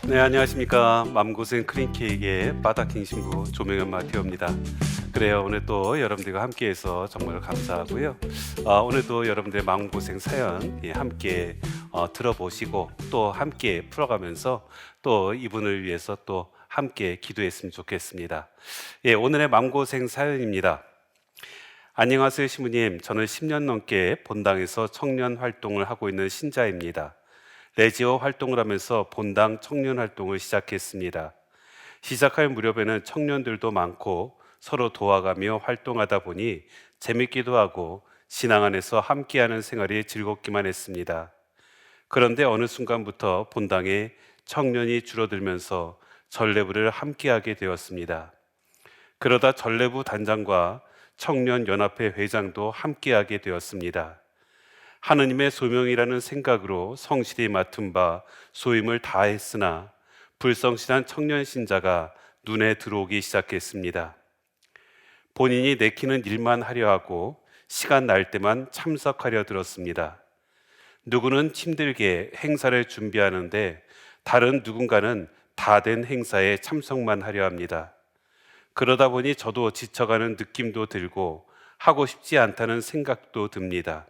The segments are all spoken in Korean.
네, 안녕하십니까. 맘고생 크림케이크의 바다킹 신부 조명현 마티오입니다. 그래요, 오늘 또 여러분들과 함께해서 정말 감사하고요. 오늘도 여러분들의 마음고생 사연 함께 들어보시고 또 함께 풀어가면서 또 이분을 위해서 또 함께 기도했으면 좋겠습니다. 오늘의 마음고생 사연입니다. 안녕하세요, 신부님. 저는 10년 넘게 본당에서 청년 활동을 하고 있는 신자입니다. 레지오 활동을 하면서 본당 청년 활동을 시작했습니다. 시작할 무렵에는 청년들도 많고 서로 도와가며 활동하다 보니 재밌기도 하고 신앙 안에서 함께하는 생활이 즐겁기만 했습니다. 그런데 어느 순간부터 본당에 청년이 줄어들면서 전례부를 함께하게 되었습니다. 그러다 전례부 단장과 청년연합회 회장도 함께하게 되었습니다. 하느님의 소명이라는 생각으로 성실히 맡은 바 소임을 다했으나 불성실한 청년 신자가 눈에 들어오기 시작했습니다. 본인이 내키는 일만 하려 하고 시간 날 때만 참석하려 들었습니다. 누구는 힘들게 행사를 준비하는데 다른 누군가는 다 된 행사에 참석만 하려 합니다. 그러다 보니 저도 지쳐가는 느낌도 들고 하고 싶지 않다는 생각도 듭니다.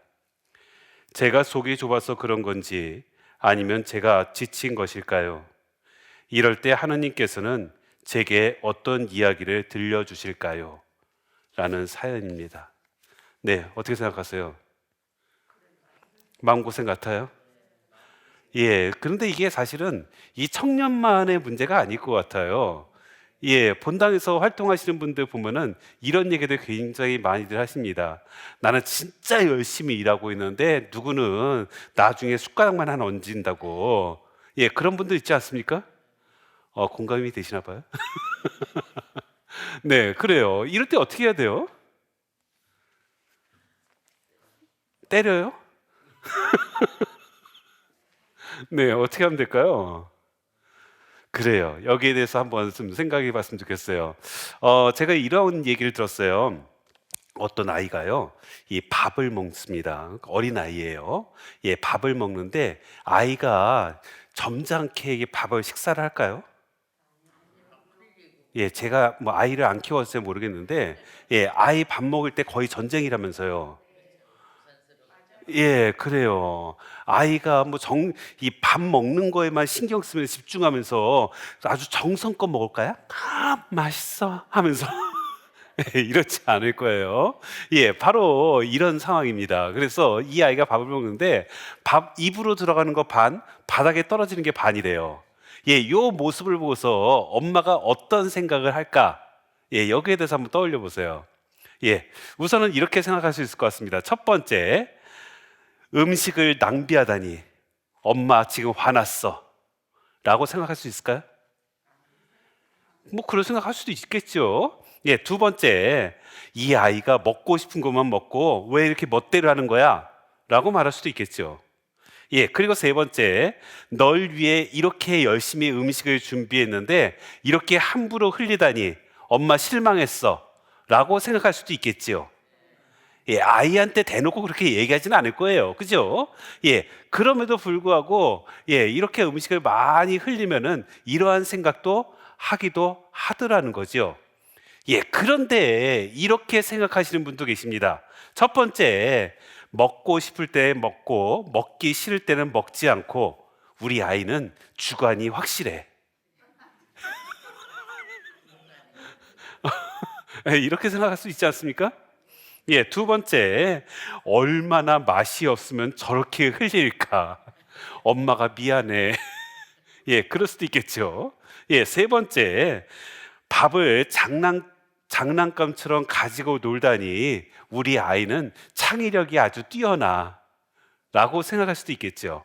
제가 속이 좁아서 그런 건지 아니면 제가 지친 것일까요? 이럴 때 하느님께서는 제게 어떤 이야기를 들려주실까요? 라는 사연입니다. 네, 어떻게 생각하세요? 마음고생 같아요? 그런데 이게 사실은 이 청년만의 문제가 아닐 것 같아요. 본당에서 활동하시는 분들 보면은 이런 얘기들 굉장히 많이들 하십니다. 나는 진짜 열심히 일하고 있는데 누구는 나중에 숟가락만 하나 얹는다고. 그런 분들 있지 않습니까? 공감이 되시나 봐요. 네, 그래요. 이럴 때 어떻게 해야 돼요? 때려요? 네, 어떻게 하면 될까요? 그래요. 여기에 대해서 한번 좀 생각해 봤으면 좋겠어요. 제가 이런 얘기를 들었어요. 어떤 아이가요, 이 밥을 먹습니다. 어린 아이예요. 밥을 먹는데 아이가 점잖게 이게 밥을 식사를 할까요? 제가 뭐 아이를 안 키웠어요 모르겠는데, 아이 밥 먹을 때 거의 전쟁이라면서요. 그래요. 아이가 뭐 이 밥 먹는 거에만 신경 쓰면서 집중하면서 아주 정성껏 먹을까요? 맛있어 하면서 이렇지 않을 거예요. 바로 이런 상황입니다. 그래서 이 아이가 밥을 먹는데 밥 입으로 들어가는 거 반, 바닥에 떨어지는 게 반이래요. 요 모습을 보고서 엄마가 어떤 생각을 할까? 여기에 대해서 한번 떠올려 보세요. 우선은 이렇게 생각할 수 있을 것 같습니다. 첫 번째, 음식을 낭비하다니 엄마 지금 화났어 라고 생각할 수 있을까요? 뭐 그런 생각할 수도 있겠죠. 두 번째, 이 아이가 먹고 싶은 것만 먹고 왜 이렇게 멋대로 하는 거야? 라고 말할 수도 있겠죠. 그리고 세 번째, 널 위해 이렇게 열심히 음식을 준비했는데 이렇게 함부로 흘리다니 엄마 실망했어 라고 생각할 수도 있겠지요. 아이한테 대놓고 그렇게 얘기하지는 않을 거예요. 그죠? 그럼에도 불구하고, 이렇게 음식을 많이 흘리면은 이러한 생각도 하기도 하더라는 거죠. 그런데 이렇게 생각하시는 분도 계십니다. 첫 번째, 먹고 싶을 때 먹고, 먹기 싫을 때는 먹지 않고, 우리 아이는 주관이 확실해. 이렇게 생각할 수 있지 않습니까? 두 번째, 얼마나 맛이 없으면 저렇게 흘릴까? 엄마가 미안해. 그럴 수도 있겠죠. 세 번째, 밥을 장난감처럼 가지고 놀다니 우리 아이는 창의력이 아주 뛰어나 라고 생각할 수도 있겠죠.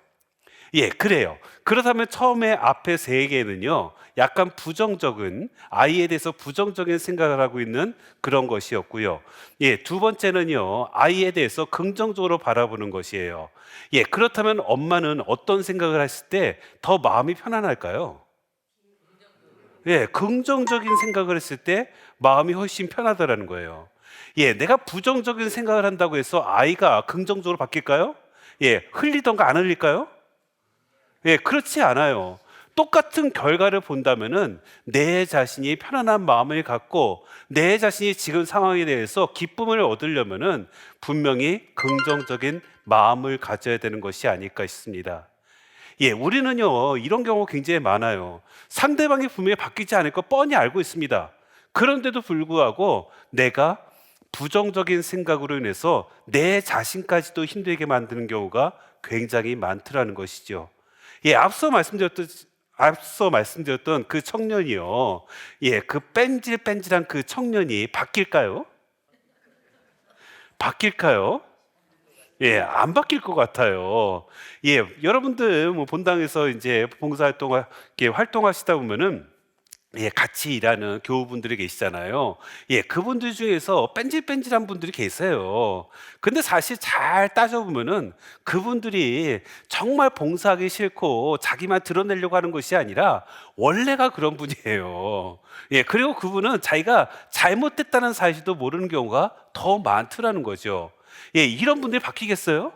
그래요. 그렇다면 처음에 앞에 세 개는요, 약간 부정적인, 아이에 대해서 부정적인 생각을 하고 있는 그런 것이었고요. 두 번째는요, 아이에 대해서 긍정적으로 바라보는 것이에요. 그렇다면 엄마는 어떤 생각을 했을 때 더 마음이 편안할까요? 긍정적인 생각을 했을 때 마음이 훨씬 편하다라는 거예요. 내가 부정적인 생각을 한다고 해서 아이가 긍정적으로 바뀔까요? 흘리던가 안 흘릴까요? 그렇지 않아요. 똑같은 결과를 본다면은 내 자신이 편안한 마음을 갖고 내 자신이 지금 상황에 대해서 기쁨을 얻으려면은 분명히 긍정적인 마음을 가져야 되는 것이 아닐까 싶습니다. 우리는요, 이런 경우 굉장히 많아요. 상대방이 분명히 바뀌지 않을 거 뻔히 알고 있습니다. 그런데도 불구하고 내가 부정적인 생각으로 인해서 내 자신까지도 힘들게 만드는 경우가 굉장히 많더라는 것이죠. 앞서 말씀드렸던 그 청년이요. 그 뺀질뺀질한 그 청년이 바뀔까요? 바뀔까요? 안 바뀔 것 같아요. 여러분들 뭐 본당에서 이제 봉사활동 이렇게 활동하시다 보면은 같이 일하는 교우분들이 계시잖아요. 그분들 중에서 뺀질뺀질한 분들이 계세요. 근데 사실 잘 따져보면은 그분들이 정말 봉사하기 싫고 자기만 드러내려고 하는 것이 아니라 원래가 그런 분이에요. 그리고 그분은 자기가 잘못됐다는 사실도 모르는 경우가 더 많더라는 거죠. 이런 분들이 바뀌겠어요?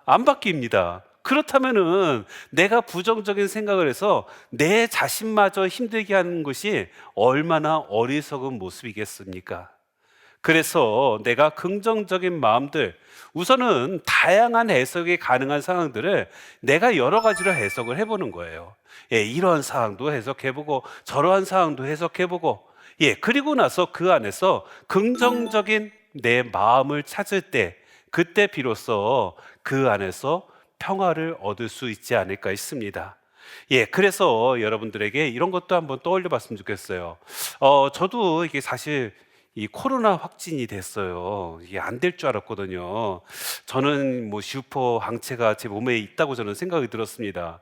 안 바뀝니다. 그렇다면은 내가 부정적인 생각을 해서 내 자신마저 힘들게 하는 것이 얼마나 어리석은 모습이겠습니까? 그래서 내가 긍정적인 마음들, 우선은 다양한 해석이 가능한 상황들을 내가 여러 가지로 해석을 해보는 거예요. 이런 상황도 해석해보고 저러한 상황도 해석해보고, 그리고 나서 그 안에서 긍정적인 내 마음을 찾을 때, 그때 비로소 그 안에서 평화를 얻을 수 있지 않을까 싶습니다. 그래서 여러분들에게 이런 것도 한번 떠올려 봤으면 좋겠어요. 저도 이게 사실 이 코로나 확진이 됐어요. 이게 안 될 줄 알았거든요. 저는 뭐 슈퍼 항체가 제 몸에 있다고 저는 생각이 들었습니다.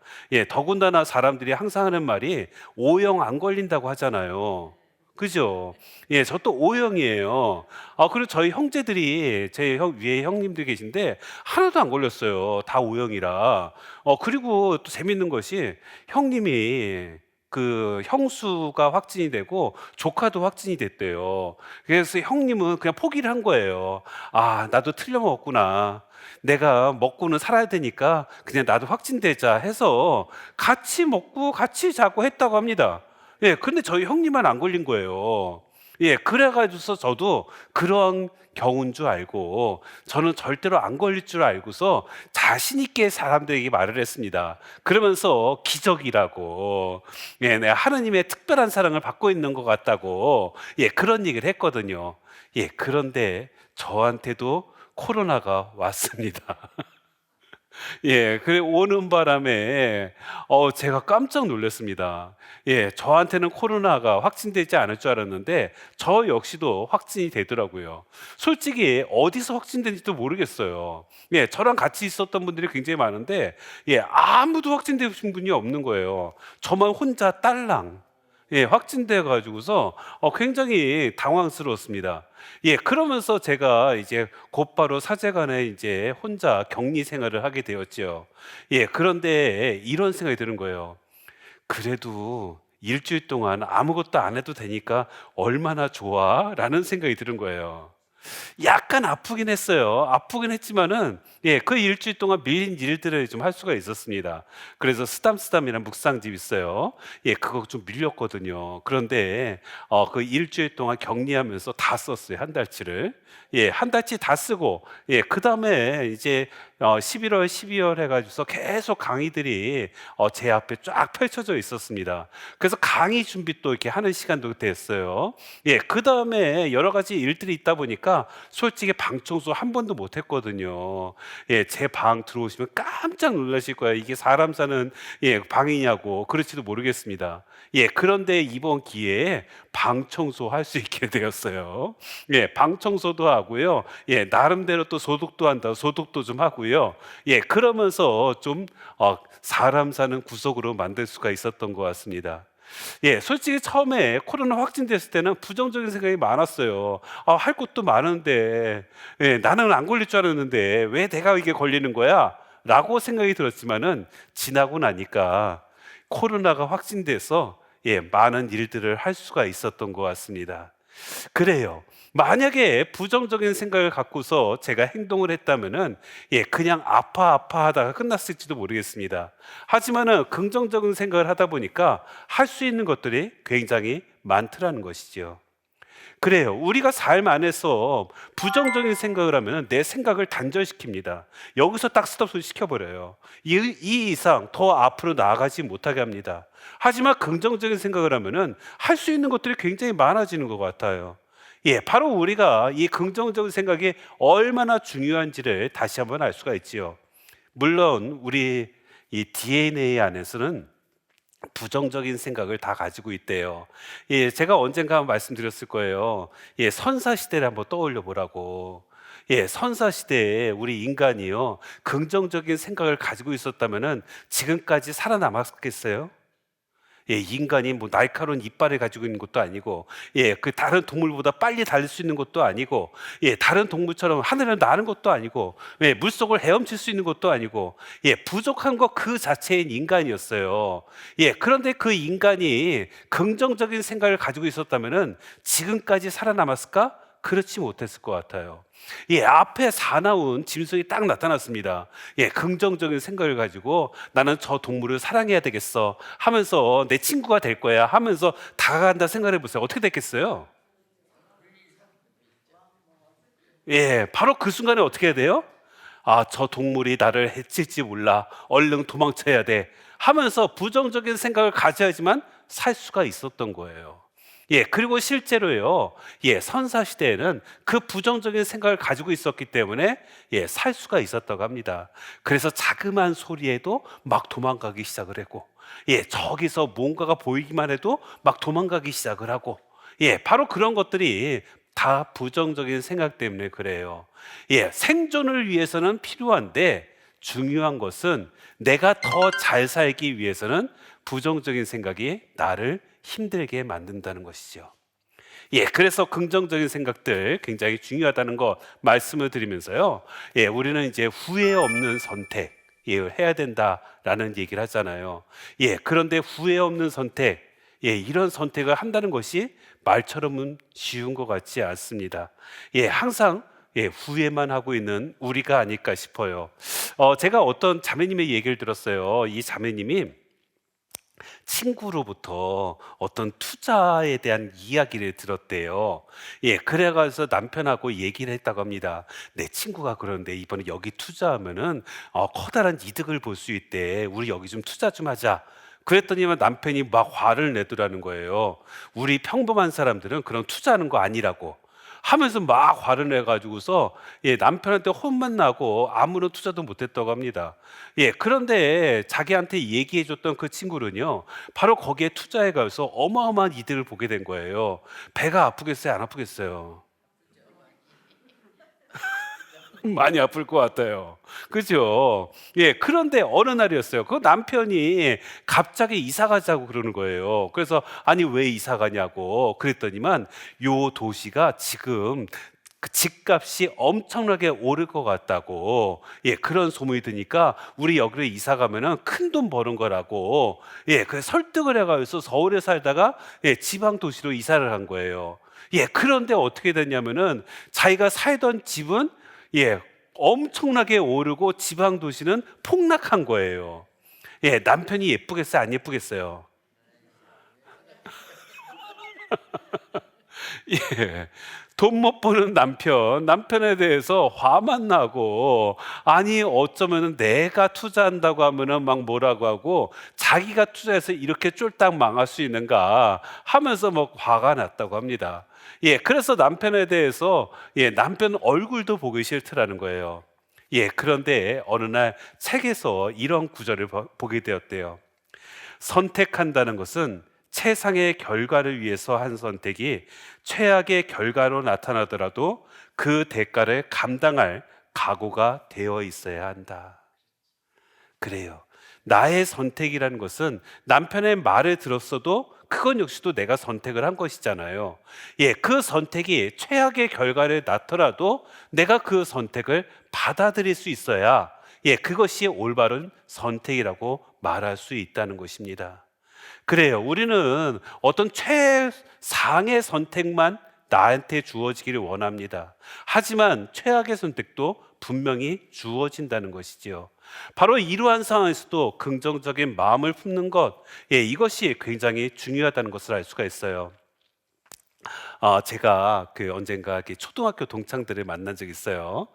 더군다나 사람들이 항상 하는 말이 O형 안 걸린다고 하잖아요. 그죠? 저 또 O형이에요. 그리고 저희 형제들이 제 위에 형님들 계신데 하나도 안 걸렸어요. 다 O형이라. 그리고 또 재밌는 것이 형님이 그 형수가 확진이 되고 조카도 확진이 됐대요. 그래서 형님은 그냥 포기를 한 거예요. 나도 틀려 먹었구나. 내가 먹고는 살아야 되니까 그냥 나도 확진되자 해서 같이 먹고 같이 자고 했다고 합니다. 근데 저희 형님만 안 걸린 거예요. 그래가지고서 저도 그런 경우인 줄 알고 저는 절대로 안 걸릴 줄 알고서 자신 있게 사람들에게 말을 했습니다. 그러면서 기적이라고, 내가 하느님의 특별한 사랑을 받고 있는 것 같다고, 그런 얘기를 했거든요. 그런데 저한테도 코로나가 왔습니다. 그래 오는 바람에 제가 깜짝 놀랐습니다. 저한테는 코로나가 확진되지 않을 줄 알았는데 저 역시도 확진이 되더라고요. 솔직히 어디서 확진된지도 모르겠어요. 저랑 같이 있었던 분들이 굉장히 많은데 아무도 확진되신 분이 없는 거예요. 저만 혼자 딸랑 확진돼 가지고서 굉장히 당황스러웠습니다. 그러면서 제가 이제 곧바로 사제관에 이제 혼자 격리 생활을 하게 되었죠. 그런데 이런 생각이 드는 거예요. 그래도 일주일 동안 아무것도 안 해도 되니까 얼마나 좋아? 라는 생각이 드는 거예요. 약간 아프긴 했어요. 아프긴 했지만은 그 일주일 동안 밀린 일들을 좀 할 수가 있었습니다. 그래서 쓰담쓰담이라는 묵상집 있어요. 그거 좀 밀렸거든요. 그런데 그 일주일 동안 격리하면서 다 썼어요. 한 달치를. 한 달치 다 쓰고 그 다음에 이제 11월, 12월 해가지고서 계속 강의들이 제 앞에 쫙 펼쳐져 있었습니다. 그래서 강의 준비 또 이렇게 하는 시간도 됐어요. 그 다음에 여러 가지 일들이 있다 보니까 솔직히 방 청소 한 번도 못 했거든요. 제 방 들어오시면 깜짝 놀라실 거예요. 이게 사람 사는 방이냐고. 그럴지도 모르겠습니다. 그런데 이번 기회에 방 청소할 수 있게 되었어요. 방 청소도 하고요. 나름대로 또 소독도 한다. 소독도 좀 하고요. 그러면서 좀 사람 사는 구석으로 만들 수가 있었던 것 같습니다. 솔직히 처음에 코로나 확진됐을 때는 부정적인 생각이 많았어요. 할 것도 많은데 나는 안 걸릴 줄 알았는데 왜 내가 이게 걸리는 거야? 라고 생각이 들었지만은 지나고 나니까 코로나가 확진돼서 많은 일들을 할 수가 있었던 것 같습니다. 그래요. 만약에 부정적인 생각을 갖고서 제가 행동을 했다면은 그냥 아파하다가 끝났을지도 모르겠습니다. 하지만은 긍정적인 생각을 하다 보니까 할 수 있는 것들이 굉장히 많더라는 것이지요. 그래요. 우리가 삶 안에서 부정적인 생각을 하면 내 생각을 단절시킵니다. 여기서 딱 스톱을 시켜버려요. 이 이상 더 앞으로 나아가지 못하게 합니다. 하지만 긍정적인 생각을 하면은 할 수 있는 것들이 굉장히 많아지는 것 같아요. 바로 우리가 이 긍정적인 생각이 얼마나 중요한지를 다시 한번 알 수가 있지요. 물론 우리 이 DNA 안에서는 부정적인 생각을 다 가지고 있대요. 제가 언젠가 말씀드렸을 거예요. 선사 시대를 한번 떠올려 보라고. 선사 시대에 우리 인간이요, 긍정적인 생각을 가지고 있었다면은 지금까지 살아남았겠어요? 인간이 뭐 날카로운 이빨을 가지고 있는 것도 아니고, 그 다른 동물보다 빨리 달릴 수 있는 것도 아니고, 다른 동물처럼 하늘을 나는 것도 아니고, 물속을 헤엄칠 수 있는 것도 아니고, 부족한 것 그 자체인 인간이었어요. 그런데 그 인간이 긍정적인 생각을 가지고 있었다면은 지금까지 살아남았을까? 그렇지 못했을 것 같아요. 앞에 사나운 짐승이 딱 나타났습니다. 긍정적인 생각을 가지고 나는 저 동물을 사랑해야 되겠어 하면서 내 친구가 될 거야 하면서 다가간다 생각해 보세요. 어떻게 됐겠어요? 바로 그 순간에 어떻게 해야 돼요? 아, 저 동물이 나를 해칠지 몰라. 얼른 도망쳐야 돼. 하면서 부정적인 생각을 가져야지만 살 수가 있었던 거예요. 그리고 실제로요, 선사시대에는 그 부정적인 생각을 가지고 있었기 때문에 살 수가 있었다고 합니다. 그래서 자그마한 소리에도 막 도망가기 시작을 하고, 저기서 뭔가가 보이기만 해도 막 도망가기 시작을 하고, 바로 그런 것들이 다 부정적인 생각 때문에 그래요. 생존을 위해서는 필요한데 중요한 것은 내가 더 잘 살기 위해서는 부정적인 생각이 나를 힘들게 만든다는 것이죠. 그래서 긍정적인 생각들 굉장히 중요하다는 거 말씀을 드리면서요. 우리는 이제 후회 없는 선택 해야 된다라는 얘기를 하잖아요. 그런데 후회 없는 선택, 이런 선택을 한다는 것이 말처럼은 쉬운 것 같지 않습니다. 항상 후회만 하고 있는 우리가 아닐까 싶어요. 제가 어떤 자매님의 얘기를 들었어요. 이 자매님이 친구로부터 어떤 투자에 대한 이야기를 들었대요. 그래가서 남편하고 얘기를 했다고 합니다. 내 친구가 그러는데 이번에 여기 투자하면은 커다란 이득을 볼 수 있대. 우리 여기 좀 투자 좀 하자. 그랬더니만 남편이 막 화를 내더라는 거예요. 우리 평범한 사람들은 그런 투자하는 거 아니라고 하면서 막 화를 내가지고서 남편한테 혼만 나고 아무런 투자도 못했다고 합니다. 그런데 자기한테 얘기해줬던 그 친구는요, 바로 거기에 투자해 가서 어마어마한 이득을 보게 된 거예요. 배가 아프겠어요, 안 아프겠어요? 많이 아플 것 같아요. 그죠? 그런데 어느 날이었어요. 그 남편이 갑자기 이사 가자고 그러는 거예요. 그래서 아니, 왜 이사 가냐고 그랬더니만 요 도시가 지금 그 집값이 엄청나게 오를 것 같다고, 그런 소문이 드니까 우리 여기로 이사 가면은 큰 돈 버는 거라고, 그래서 설득을 해가지고 서울에 살다가 지방 도시로 이사를 한 거예요. 그런데 어떻게 됐냐면은 자기가 살던 집은 엄청나게 오르고 지방 도시는 폭락한 거예요. 남편이 예쁘겠어요, 안 예쁘겠어요? 예. 돈 못 버는 남편에 대해서 화만 나고, 아니 어쩌면은 내가 투자한다고 하면은 막 뭐라고 하고, 자기가 투자해서 이렇게 쫄딱 망할 수 있는가 하면서 막 화가 났다고 합니다. 그래서 남편에 대해서 남편 얼굴도 보기 싫더라는 거예요. 그런데 어느 날 책에서 이런 구절을 보게 되었대요. 선택한다는 것은 최상의 결과를 위해서 한 선택이 최악의 결과로 나타나더라도 그 대가를 감당할 각오가 되어 있어야 한다. 그래요. 나의 선택이라는 것은 남편의 말을 들었어도 그건 역시도 내가 선택을 한 것이잖아요. 그 선택이 최악의 결과를 낳더라도 내가 그 선택을 받아들일 수 있어야 그것이 올바른 선택이라고 말할 수 있다는 것입니다. 그래요. 우리는 어떤 최상의 선택만 나한테 주어지기를 원합니다. 하지만 최악의 선택도 분명히 주어진다는 것이지요. 바로 이러한 상황에서도 긍정적인 마음을 품는 것, 이것이 굉장히 중요하다는 것을 알 수가 있어요. 제가 언젠가 초등학교 동창들을 만난 적이 있어요.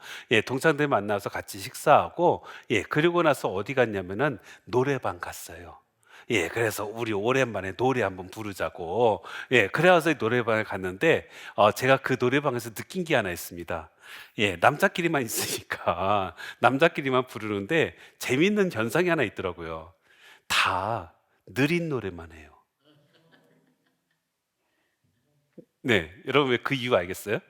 동창들 만나서 같이 식사하고, 그리고 나서 어디 갔냐면은 노래방 갔어요. 그래서 우리 오랜만에 노래 한번 부르자고. 그래서 노래방에 갔는데, 제가 그 노래방에서 느낀 게 하나 있습니다. 남자끼리만 있으니까 남자끼리만 부르는데 재밌는 현상이 하나 있더라고요. 다 느린 노래만 해요. 네, 여러분 왜 그 이유 알겠어요?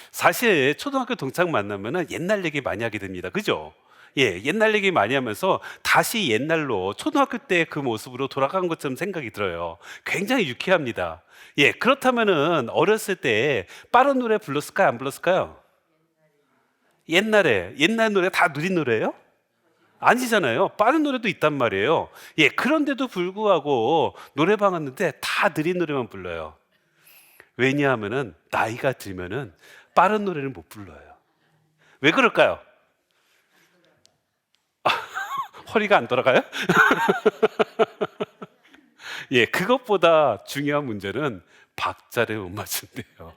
사실 초등학교 동창 만나면은 옛날 얘기 많이 하게 됩니다. 그죠? 옛날 얘기 많이 하면서 다시 옛날로 초등학교 때 그 모습으로 돌아간 것처럼 생각이 들어요. 굉장히 유쾌합니다. 그렇다면은 어렸을 때 빠른 노래 불렀을까요? 안 불렀을까요? 옛날 노래 다 느린 노래예요? 아니잖아요. 빠른 노래도 있단 말이에요. 그런데도 불구하고 노래방 왔는데 다 느린 노래만 불러요. 왜냐하면은 나이가 들면은 빠른 노래를 못 불러요. 왜 그럴까요? 허리가 안 돌아가요? 그것보다 중요한 문제는 박자를 못 맞춘대요.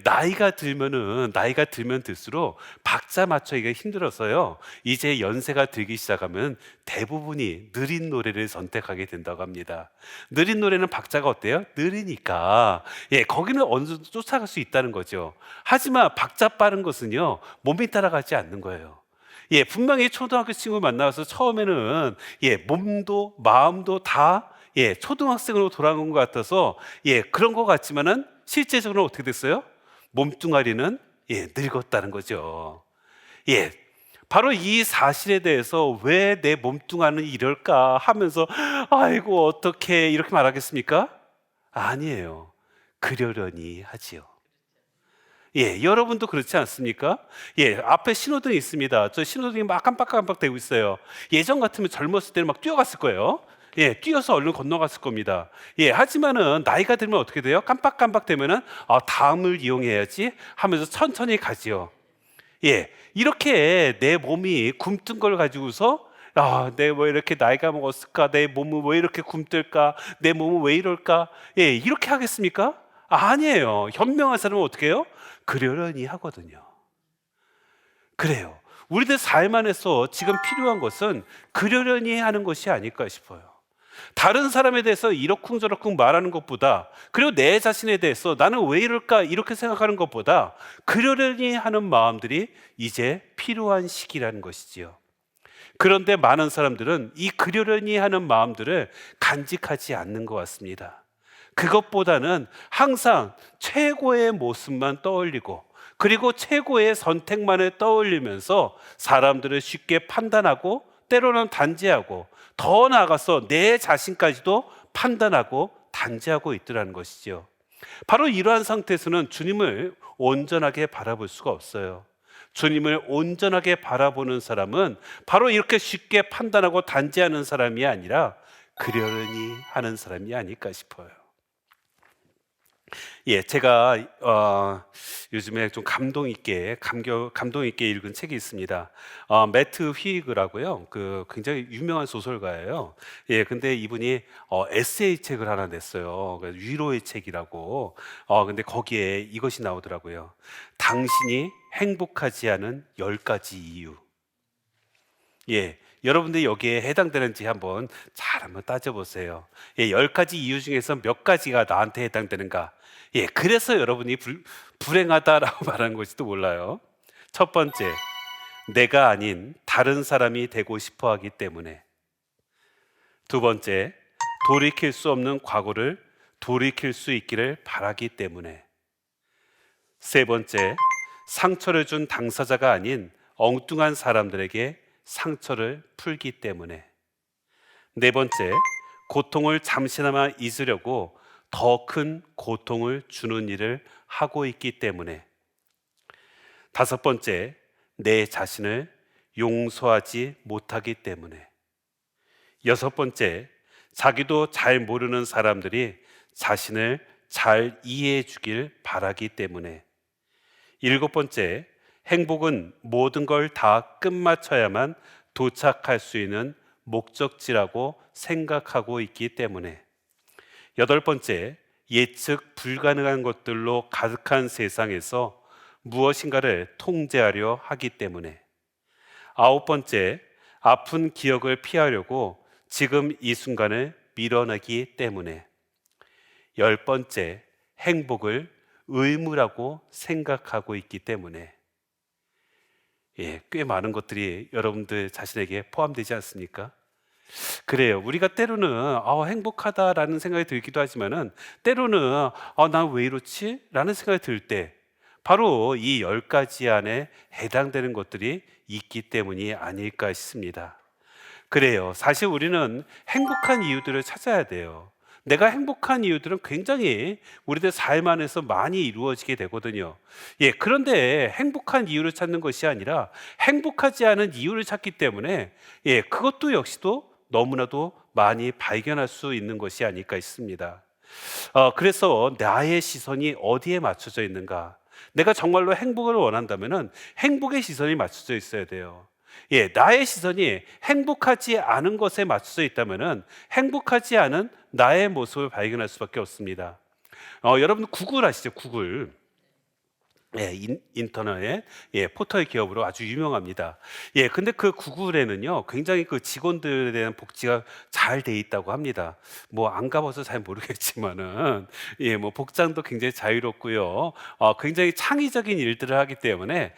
나이가 들면 들수록 박자 맞추기가 힘들어서요. 이제 연세가 들기 시작하면 대부분이 느린 노래를 선택하게 된다고 합니다. 느린 노래는 박자가 어때요? 느리니까 거기는 어느 정도 쫓아갈 수 있다는 거죠. 하지만 박자 빠른 것은요, 몸이 따라가지 않는 거예요. 분명히 초등학교 친구 만나서 처음에는 몸도 마음도 다 초등학생으로 돌아온 것 같아서 그런 것 같지만은 실제적으로 어떻게 됐어요? 몸뚱아리는 늙었다는 거죠. 바로 이 사실에 대해서 왜 내 몸뚱아리는 이럴까 하면서 아이고 어떻게 이렇게 말하겠습니까? 아니에요. 그러려니 하지요. 여러분도 그렇지 않습니까? 앞에 신호등이 있습니다. 저 신호등이 막 깜빡깜빡 되고 있어요. 예전 같으면 젊었을 때는 막 뛰어갔을 거예요. 뛰어서 얼른 건너갔을 겁니다. 하지만은 나이가 들면 어떻게 돼요? 깜빡깜빡 되면은 다음을 이용해야지 하면서 천천히 가지요. 이렇게 내 몸이 굼뜬 걸 가지고서 내가 왜 이렇게 나이가 먹었을까? 내 몸은 왜 이렇게 굼뜰까? 내 몸은 왜 이럴까? 이렇게 하겠습니까? 아니에요. 현명한 사람은 어떻게 해요? 그러려니 하거든요. 그래요. 우리들 삶 안에서 지금 필요한 것은 그러려니 하는 것이 아닐까 싶어요. 다른 사람에 대해서 이러쿵저러쿵 말하는 것보다, 그리고 내 자신에 대해서 나는 왜 이럴까 이렇게 생각하는 것보다 그러려니 하는 마음들이 이제 필요한 시기라는 것이지요. 그런데 많은 사람들은 이 그러려니 하는 마음들을 간직하지 않는 것 같습니다. 그것보다는 항상 최고의 모습만 떠올리고, 그리고 최고의 선택만을 떠올리면서 사람들을 쉽게 판단하고, 때로는 단죄하고, 더 나아가서 내 자신까지도 판단하고 단죄하고 있더라는 것이죠. 바로 이러한 상태에서는 주님을 온전하게 바라볼 수가 없어요. 주님을 온전하게 바라보는 사람은 바로 이렇게 쉽게 판단하고 단죄하는 사람이 아니라 그러려니 하는 사람이 아닐까 싶어요. 제가 요즘에 좀 감동 있게 읽은 책이 있습니다. 매트 휘그라고요. 굉장히 유명한 소설가예요. 근데 이분이 에세이 책을 하나 냈어요. 위로의 책이라고. 근데 거기에 이것이 나오더라고요. 당신이 행복하지 않은 10가지 이유. 여러분들이 여기에 해당되는지 한번 따져보세요. 10가지 이유 중에서 몇 가지가 나한테 해당되는가? 그래서 여러분이 불행하다라고 말하는 것일지도 몰라요. 첫 번째, 내가 아닌 다른 사람이 되고 싶어 하기 때문에. 두 번째, 돌이킬 수 없는 과거를 돌이킬 수 있기를 바라기 때문에. 세 번째, 상처를 준 당사자가 아닌 엉뚱한 사람들에게 상처를 풀기 때문에. 네 번째, 고통을 잠시나마 잊으려고 더 큰 고통을 주는 일을 하고 있기 때문에. 다섯 번째, 내 자신을 용서하지 못하기 때문에. 여섯 번째, 자기도 잘 모르는 사람들이 자신을 잘 이해해 주길 바라기 때문에. 일곱 번째, 행복은 모든 걸 다 끝마쳐야만 도착할 수 있는 목적지라고 생각하고 있기 때문에. 여덟 번째, 예측 불가능한 것들로 가득한 세상에서 무엇인가를 통제하려 하기 때문에. 아홉 번째, 아픈 기억을 피하려고 지금 이 순간을 밀어내기 때문에. 열 번째, 행복을 의무라고 생각하고 있기 때문에. 꽤 많은 것들이 여러분들 자신에게 포함되지 않습니까? 그래요. 우리가 때로는 행복하다라는 생각이 들기도 하지만은 때로는 난 왜 이렇지? 라는 생각이 들 때 바로 이 열 가지 안에 해당되는 것들이 있기 때문이 아닐까 싶습니다. 그래요. 사실 우리는 행복한 이유들을 찾아야 돼요. 내가 행복한 이유들은 굉장히 우리들 삶 안에서 많이 이루어지게 되거든요. 그런데 행복한 이유를 찾는 것이 아니라 행복하지 않은 이유를 찾기 때문에 그것도 역시도 너무나도 많이 발견할 수 있는 것이 아닐까 싶습니다. 그래서 나의 시선이 어디에 맞춰져 있는가? 내가 정말로 행복을 원한다면은 행복의 시선이 맞춰져 있어야 돼요. 나의 시선이 행복하지 않은 것에 맞춰져 있다면은 행복하지 않은 나의 모습을 발견할 수밖에 없습니다. 여러분 구글 아시죠? 구글. 인터넷 포털 기업으로 아주 유명합니다. 근데 그 구글에는요 굉장히 그 직원들에 대한 복지가 잘 돼 있다고 합니다. 뭐 안 가봐서 잘 모르겠지만은 뭐 복장도 굉장히 자유롭고요. 굉장히 창의적인 일들을 하기 때문에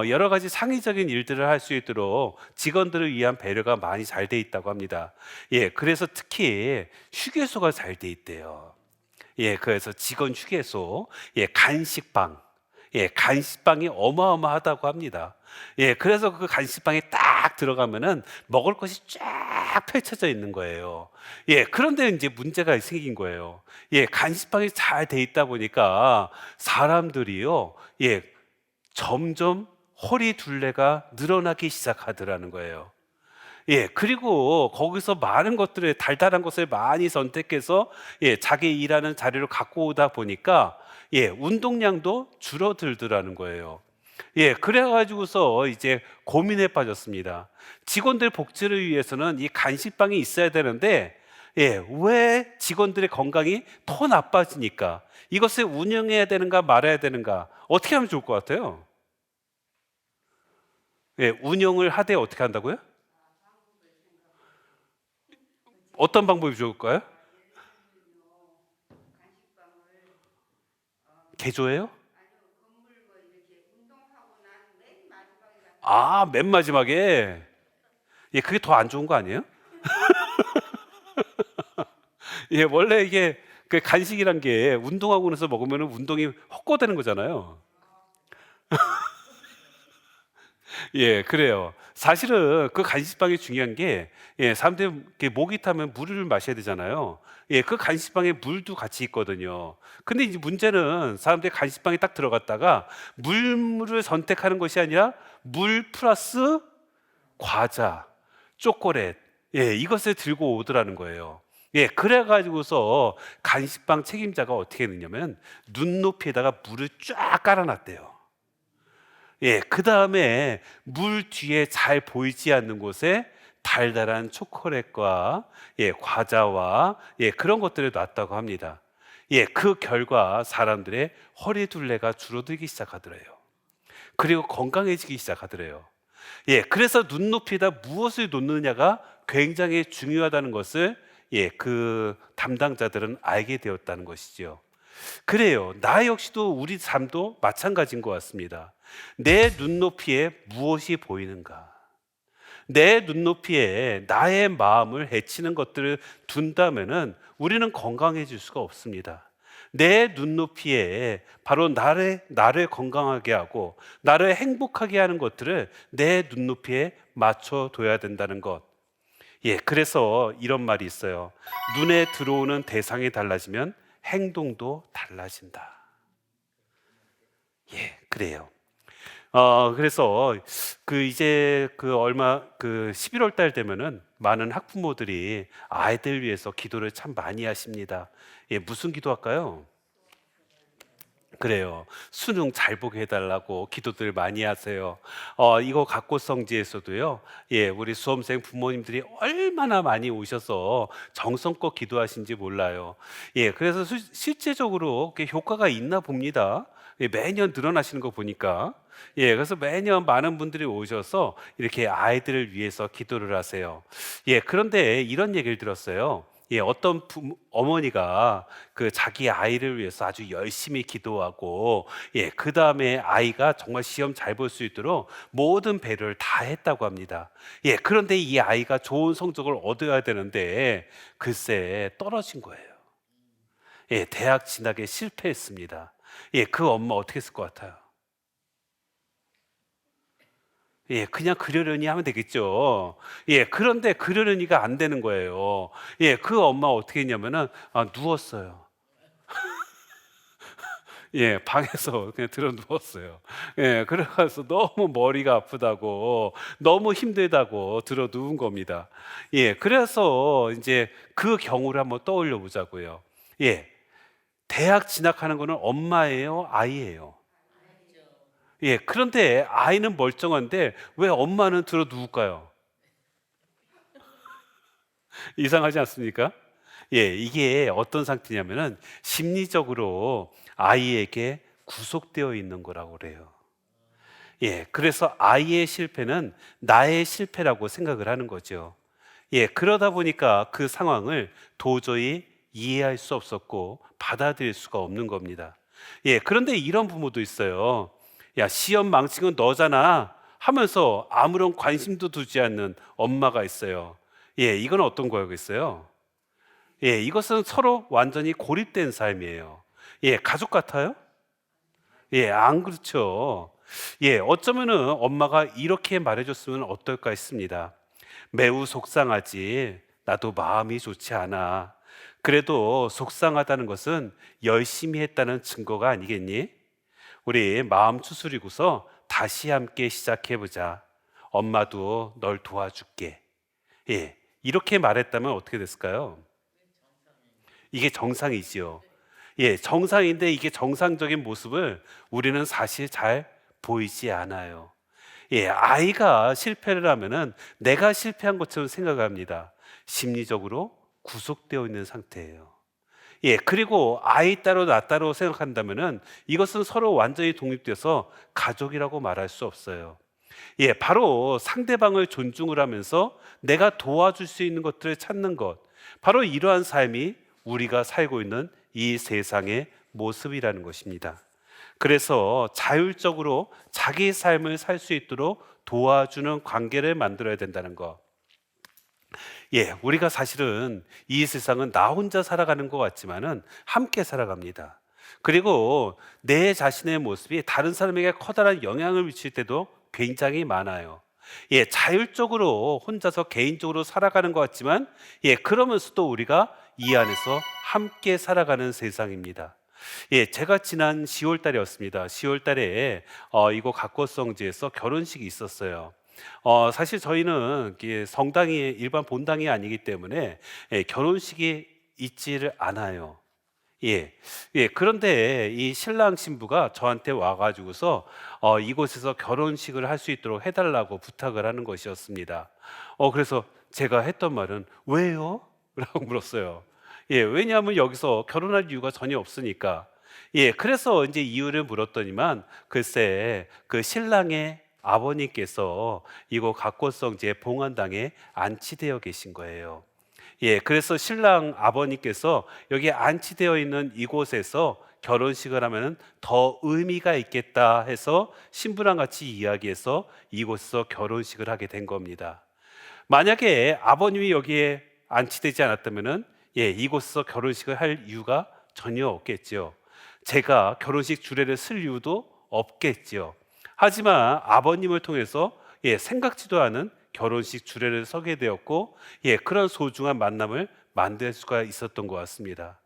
여러 가지 창의적인 일들을 할 수 있도록 직원들을 위한 배려가 많이 잘 돼 있다고 합니다. 그래서 특히 휴게소가 잘 돼 있대요. 그래서 직원 휴게소, 간식방. 간식방이 어마어마하다고 합니다. 그래서 그 간식방에 딱 들어가면은 먹을 것이 쫙 펼쳐져 있는 거예요. 그런데 이제 문제가 생긴 거예요. 간식방이 잘 돼 있다 보니까 사람들이요, 점점 허리 둘레가 늘어나기 시작하더라는 거예요. 그리고 거기서 많은 것들을 달달한 것을 많이 선택해서 자기 일하는 자리로 갖고 오다 보니까 운동량도 줄어들더라는 거예요. 그래가지고서 이제 고민에 빠졌습니다. 직원들 복지를 위해서는 이 간식방이 있어야 되는데 왜 직원들의 건강이 더 나빠지니까 이것을 운영해야 되는가 말아야 되는가 어떻게 하면 좋을 것 같아요? 운영을 하되 어떻게 한다고요? 어떤 방법이 좋을까요? 개조해요? 맨 마지막에. 그게 더 안 좋은 거 아니에요? 원래 이게 그 간식이란 게 운동하고 나서 먹으면 운동이 헛거되는 거잖아요. 그래요. 사실은 그 간식방이 중요한 게 사람들이 이렇게 목이 타면 물을 마셔야 되잖아요. 그 간식방에 물도 같이 있거든요. 근데 이제 문제는 사람들이 간식방에 딱 들어갔다가 물을 선택하는 것이 아니라 물 플러스 과자, 초콜릿, 이것을 들고 오더라는 거예요. 그래가지고서 간식방 책임자가 어떻게 했느냐면 눈높이에다가 물을 쫙 깔아놨대요. 그 다음에 물 뒤에 잘 보이지 않는 곳에 달달한 초콜릿과 과자와 그런 것들을 놨다고 합니다. 그 결과 사람들의 허리 둘레가 줄어들기 시작하더래요. 그리고 건강해지기 시작하더래요. 그래서 눈높이에다 무엇을 놓느냐가 굉장히 중요하다는 것을 그 담당자들은 알게 되었다는 것이죠. 그래요. 나 역시도 우리 삶도 마찬가지인 것 같습니다. 내 눈높이에 무엇이 보이는가? 내 눈높이에 나의 마음을 해치는 것들을 둔다면은 우리는 건강해질 수가 없습니다. 내 눈높이에 바로 나를 건강하게 하고 나를 행복하게 하는 것들을 내 눈높이에 맞춰둬야 된다는 것. 그래서 이런 말이 있어요. 눈에 들어오는 대상이 달라지면 행동도 달라진다. 그래요. 그래서 이제 얼마 11월 달 되면은 많은 학부모들이 아이들 위해서 기도를 참 많이 하십니다. 무슨 기도할까요? 그래요. 수능 잘 보게 해달라고 기도들 많이 하세요. 이거 각고성지에서도요. 예, 우리 수험생 부모님들이 얼마나 많이 오셔서 정성껏 기도하신지 몰라요. 예, 그래서 실제적으로 그게 효과가 있나 봅니다. 예, 매년 늘어나시는 거 보니까. 예, 그래서 매년 많은 분들이 오셔서 이렇게 아이들을 위해서 기도를 하세요. 예, 그런데 이런 얘기를 들었어요. 예, 어떤 어머니가 그 자기 아이를 위해서 아주 열심히 기도하고, 예, 그 다음에 아이가 정말 시험 잘 볼 수 있도록 모든 배려를 다 했다고 합니다. 예, 그런데 이 아이가 좋은 성적을 얻어야 되는데 글쎄 떨어진 거예요. 예, 대학 진학에 실패했습니다. 예, 그 엄마 어떻게 했을 것 같아요? 예, 그냥 그러려니 하면 되겠죠. 예, 그런데 그러려니가 안 되는 거예요. 예, 그 엄마 어떻게 했냐면은 누웠어요. 예, 방에서 그냥 들어 누웠어요. 예, 그래가서 너무 머리가 아프다고, 너무 힘들다고 들어 누운 겁니다. 예, 그래서 이제 그 경우를 한번 떠올려 보자고요. 예, 대학 진학하는 거는 엄마예요, 아이예요? 예, 그런데 아이는 멀쩡한데 왜 엄마는 들어 누울까요? 이상하지 않습니까? 예, 이게 어떤 상태냐면은 심리적으로 아이에게 구속되어 있는 거라고 그래요. 예, 그래서 아이의 실패는 나의 실패라고 생각을 하는 거죠. 예, 그러다 보니까 그 상황을 도저히 이해할 수 없었고 받아들일 수가 없는 겁니다. 예, 그런데 이런 부모도 있어요. 야, 시험 망친 건 너잖아 하면서 아무런 관심도 두지 않는 엄마가 있어요. 예, 이건 어떤 거겠어요? 예, 이것은 서로 완전히 고립된 삶이에요. 예, 가족 같아요? 예, 안 그렇죠. 예, 어쩌면은 엄마가 이렇게 말해줬으면 어떨까 했습니다. 매우 속상하지. 나도 마음이 좋지 않아. 그래도 속상하다는 것은 열심히 했다는 증거가 아니겠니? 우리 마음 추스리고서 다시 함께 시작해보자. 엄마도 널 도와줄게. 예, 이렇게 말했다면 어떻게 됐을까요? 이게 정상이지요. 예, 정상인데 이게 정상적인 모습을 우리는 사실 잘 보이지 않아요. 예, 아이가 실패를 하면은 내가 실패한 것처럼 생각합니다. 심리적으로 구속되어 있는 상태예요. 예, 그리고 아이 따로 나 따로 생각한다면은 이것은 서로 완전히 독립돼서 가족이라고 말할 수 없어요. 예, 바로 상대방을 존중을 하면서 내가 도와줄 수 있는 것들을 찾는 것. 바로 이러한 삶이 우리가 살고 있는 이 세상의 모습이라는 것입니다. 그래서 자율적으로 자기 삶을 살 수 있도록 도와주는 관계를 만들어야 된다는 것. 예, 우리가 사실은 이 세상은 나 혼자 살아가는 것 같지만은 함께 살아갑니다. 그리고 내 자신의 모습이 다른 사람에게 커다란 영향을 미칠 때도 굉장히 많아요. 예, 자율적으로 혼자서 개인적으로 살아가는 것 같지만, 예, 그러면서도 우리가 이 안에서 함께 살아가는 세상입니다. 예, 제가 지난 10월 달이었습니다. 10월 달에 이곳 각고성지에서 결혼식이 있었어요. 사실 저희는 이게 성당이 일반 본당이 아니기 때문에 예, 결혼식이 있지를 않아요. 예, 예. 그런데 이 신랑 신부가 저한테 와가지고서 이곳에서 결혼식을 할 수 있도록 해달라고 부탁을 하는 것이었습니다. 그래서 제가 했던 말은 왜요? 라고 물었어요. 예, 왜냐하면 여기서 결혼할 이유가 전혀 없으니까. 예, 그래서 이제 이유를 물었더니만 글쎄 그 신랑의 아버님께서 이곳 각고성지의 봉안당에 안치되어 계신 거예요. 예, 그래서 신랑 아버님께서 여기 안치되어 있는 이곳에서 결혼식을 하면 더 의미가 있겠다 해서 신부랑 같이 이야기해서 이곳에서 결혼식을 하게 된 겁니다. 만약에 아버님이 여기에 안치되지 않았다면은 예, 이곳에서 결혼식을 할 이유가 전혀 없겠죠. 제가 결혼식 주례를 쓸 이유도 없겠죠. 하지만 아버님을 통해서 예, 생각지도 않은 결혼식 주례를 서게 되었고, 예, 그런 소중한 만남을 만들 수가 있었던 것 같습니다.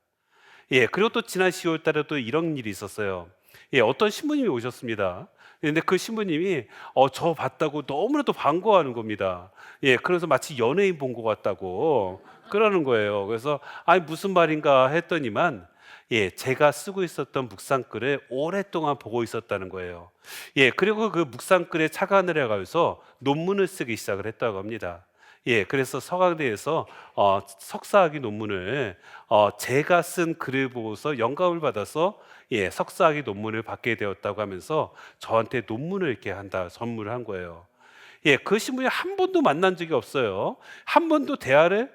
예, 그리고 또 지난 10월 달에 또 이런 일이 있었어요. 예, 어떤 신부님이 오셨습니다. 근데 그 신부님이 저 봤다고 너무나도 반가워하는 겁니다. 예, 그래서 마치 연예인 본 것 같다고 그러는 거예요. 그래서 아니 무슨 말인가 했더니만 제가 쓰고 있었던 묵상글을 오랫동안 보고 있었다는 거예요. 그리고 그 묵상글에 착안을 해가면서 논문을 쓰기 시작을 했다고 합니다. 그래서 서강대에서 석사학위 논문을 제가 쓴 글을 보고서 영감을 받아서 석사학위 논문을 받게 되었다고 하면서 저한테 논문을 이렇게 선물을 한 거예요. 그 신부님 한 번도 만난 적이 없어요. 한 번도 대화를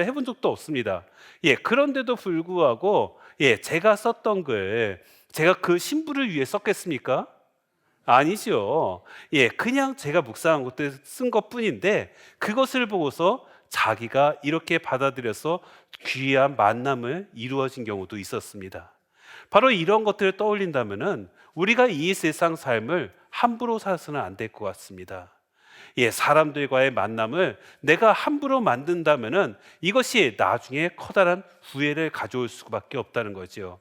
해본 적도 없습니다. 그런데도 불구하고 제가 썼던 글, 제가 그 신부를 위해 썼겠습니까? 아니죠. 그냥 제가 묵상한 것들 쓴 것뿐인데 그것을 보고서 자기가 이렇게 받아들여서 귀한 만남을 이루어진 경우도 있었습니다. 바로 이런 것들을 떠올린다면은 우리가 이 세상 삶을 함부로 살아서는 안 될 것 같습니다. 사람들과의 만남을 내가 함부로 만든다면은 이것이 나중에 커다란 후회를 가져올 수밖에 없다는 거죠.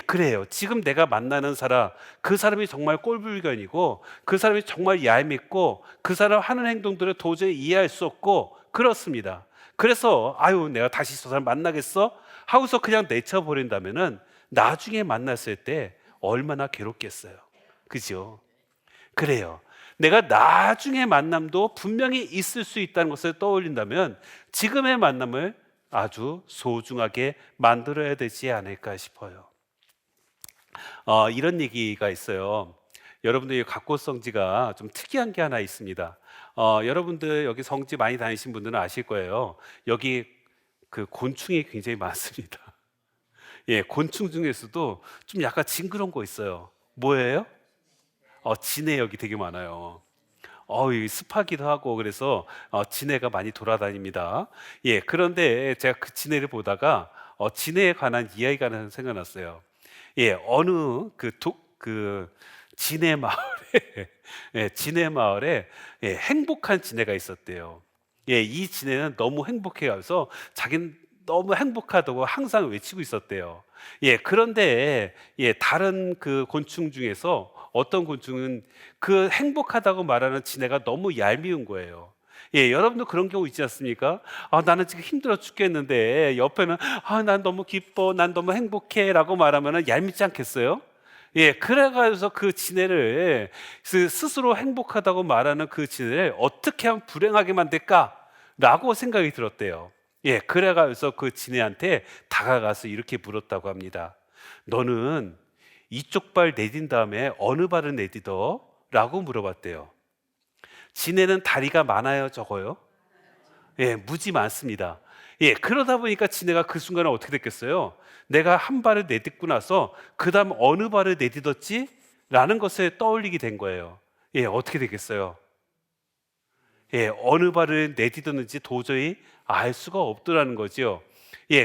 그래요. 지금 내가 만나는 사람, 그 사람이 정말 꼴불견이고, 그 사람이 정말 얄밉고, 그 사람 하는 행동들을 도저히 이해할 수 없고, 그렇습니다. 그래서, 아유, 내가 다시 저 사람 만나겠어? 하고서 그냥 내쳐버린다면은, 나중에 만났을 때 얼마나 괴롭겠어요. 그죠? 그래요. 내가 나중에 만남도 분명히 있을 수 있다는 것을 떠올린다면, 지금의 만남을 아주 소중하게 만들어야 되지 않을까 싶어요. 이런 얘기가 있어요. 여러분들 각고 성지가 좀 특이한 게 하나 있습니다. 여러분들 여기 성지 많이 다니신 분들은 아실 거예요. 여기 그 곤충이 굉장히 많습니다. 곤충 중에서도 좀 약간 징그러운 거 있어요. 뭐예요? 진해 여기 되게 많아요. 이 습하기도 하고 그래서 진해가 많이 돌아다닙니다. 그런데 제가 그 진해를 보다가 진해에 관한 이야기가 하나 생각났어요. 어느 그 진해 마을에 진해 마을에 행복한 진해가 있었대요. 이 진해는 너무 행복해서 자기는 너무 행복하다고 항상 외치고 있었대요. 그런데 다른 그 곤충 중에서 어떤 곤충은 그 행복하다고 말하는 진해가 너무 얄미운 거예요. 여러분도 그런 경우 있지 않습니까? 나는 지금 힘들어 죽겠는데 옆에는 난 너무 기뻐, 난 너무 행복해 라고 말하면 얄밉지 않겠어요? 그래가지고 그 진해를 스스로 행복하다고 말하는 그 진해를 어떻게 하면 불행하게 만들까? 라고 생각이 들었대요. 그래가지고 그 진해한테 다가가서 이렇게 물었다고 합니다. 너는 이쪽 발 내딘 다음에 어느 발을 내딛어? 라고 물어봤대요. 진해는 다리가 많아요, 적어요? 무지 많습니다. 그러다 보니까 진해가 그 순간에 어떻게 됐겠어요? 내가 한 발을 내딛고 나서 그 다음 어느 발을 내딛었지? 라는 것을 떠올리게 된 거예요. 어떻게 되겠어요? 어느 발을 내딛었는지 도저히 알 수가 없더라는 거죠.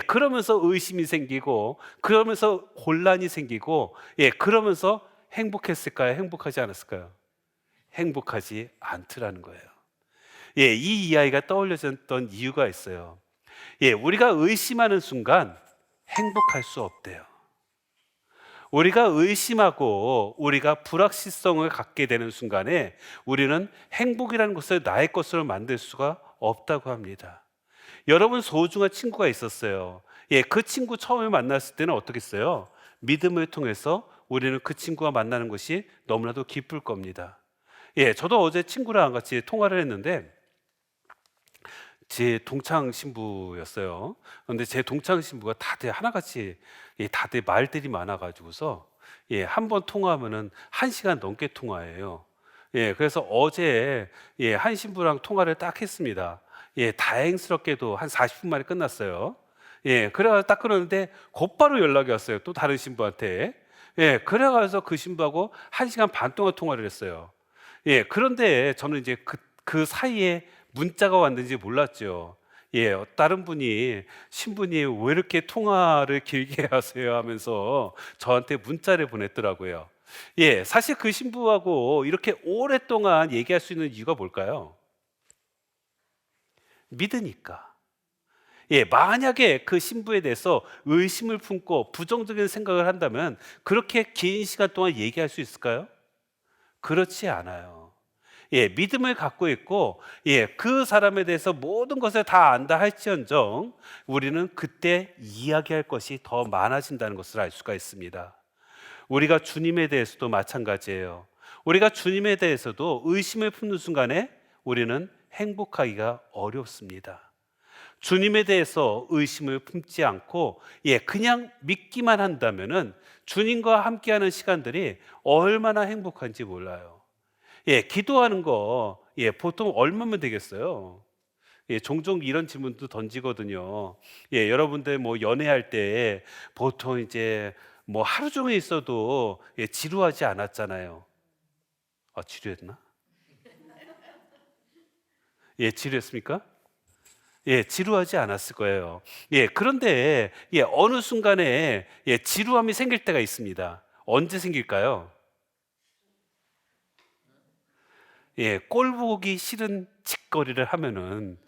그러면서 의심이 생기고, 그러면서 혼란이 생기고, 그러면서 행복했을까요? 행복하지 않았을까요? 행복하지 않더라는 거예요. 이 이야기가 떠올려졌던 이유가 있어요. 우리가 의심하는 순간 행복할 수 없대요. 우리가 의심하고 우리가 불확실성을 갖게 되는 순간에 우리는 행복이라는 것을 나의 것으로 만들 수가 없다고 합니다. 여러분 소중한 친구가 있었어요. 그 친구 처음에 만났을 때는 어떻겠어요? 믿음을 통해서 우리는 그 친구와 만나는 것이 너무나도 기쁠 겁니다. 저도 어제 친구랑 같이 통화를 했는데 제 동창 신부였어요. 그런데 제 동창 신부가 다들 하나같이 다들 말들이 많아가지고서 한 번 통화하면은 1시간 넘게 통화해요. 그래서 어제 한 신부랑 통화를 딱 했습니다. 다행스럽게도 한 40분 만에 끝났어요. 그래가지고 딱 끊었는데 곧바로 연락이 왔어요. 또 다른 신부한테. 그래가지고 그 신부하고 1시간 반 동안 통화를 했어요. 그런데 저는 이제 그 사이에 문자가 왔는지 몰랐죠. 다른 분이 신부님 왜 이렇게 통화를 길게 하세요 하면서 저한테 문자를 보냈더라고요. 사실 그 신부하고 이렇게 오랫동안 얘기할 수 있는 이유가 뭘까요? 믿으니까. 만약에 그 신부에 대해서 의심을 품고 부정적인 생각을 한다면 그렇게 긴 시간 동안 얘기할 수 있을까요? 그렇지 않아요. 믿음을 갖고 있고, 그 사람에 대해서 모든 것을 다 안다 할지언정 우리는 그때 이야기할 것이 더 많아진다는 것을 알 수가 있습니다. 우리가 주님에 대해서도 마찬가지예요. 우리가 주님에 대해서도 의심을 품는 순간에 우리는 행복하기가 어렵습니다. 주님에 대해서 의심을 품지 않고 그냥 믿기만 한다면은 주님과 함께하는 시간들이 얼마나 행복한지 몰라요. 기도하는 거 보통 얼마면 되겠어요? 종종 이런 질문도 던지거든요. 여러분들 뭐 연애할 때 보통 이제 뭐 하루 종일 있어도 지루하지 않았잖아요. 지루했나? 지루했습니까? 지루하지 않았을 거예요. 그런데 어느 순간에 지루함이 생길 때가 있습니다. 언제 생길까요? 꼴 보기 싫은 짓거리를 하면은